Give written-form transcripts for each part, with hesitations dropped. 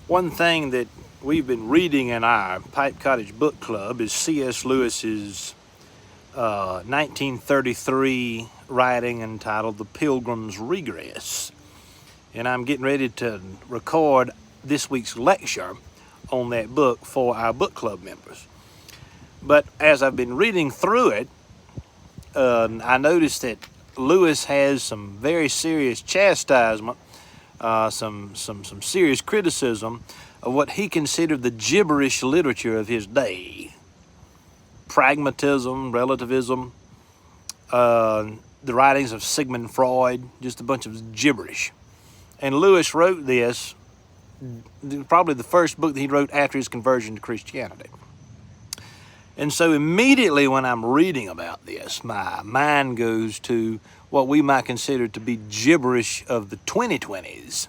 One thing that we've been reading in our Pipe Cottage Book Club is C.S. Lewis's 1933 writing entitled The Pilgrim's Regress. And I'm getting ready to record this week's lecture on that book for our book club members. But as I've been reading through it, I noticed that Lewis has some very serious chastisement, some serious criticism of what he considered the gibberish literature of his day. Pragmatism, relativism, the writings of Sigmund Freud, just a bunch of gibberish. And Lewis wrote this, probably the first book that he wrote after his conversion to Christianity. And so immediately when I'm reading about this, my mind goes to what we might consider to be gibberish of the 2020s.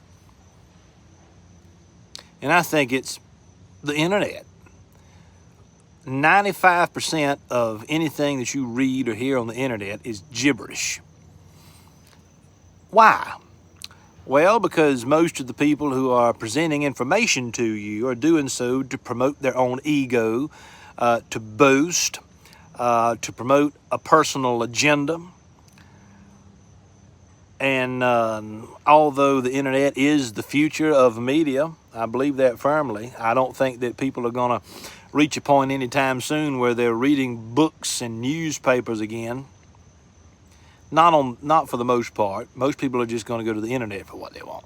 And I think it's the internet. 95% of anything that you read or hear on the internet is gibberish. Why? Well, because most of the people who are presenting information to you are doing so to promote their own ego, to boast, to promote a personal agenda. And although the internet is the future of media, I believe that firmly. I don't think that people are going to reach a point anytime soon where they're reading books and newspapers again. Not for the most part. Most people are just going to go to the internet for what they want.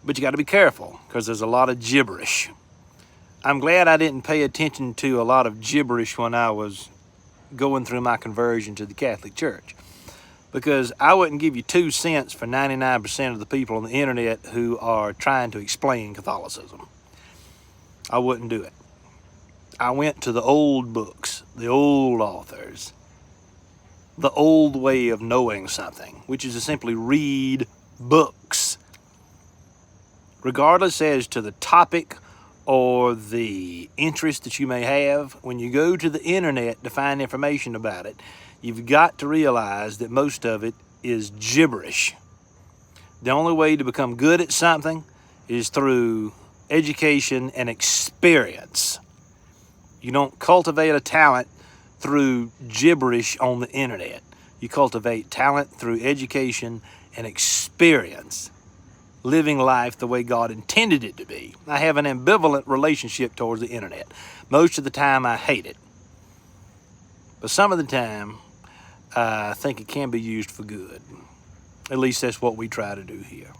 But you got to be careful because there's a lot of gibberish. I'm glad I didn't pay attention to a lot of gibberish when I was going through my conversion to the Catholic Church, because I wouldn't give you 2 cents for 99% of the people on the internet who are trying to explain Catholicism. I wouldn't do it. I went to the old books, the old authors, the old way of knowing something, which is to simply read books. Regardless as to the topic or the interest that you may have, when you go to the internet to find information about it, you've got to realize that most of it is gibberish. The only way to become good at something is through education and experience. You don't cultivate a talent through gibberish on the internet. You cultivate talent through education and experience, living life the way God intended it to be. I have an ambivalent relationship towards the internet. Most of the time I hate it. But some of the time I think it can be used for good. At least that's what we try to do here.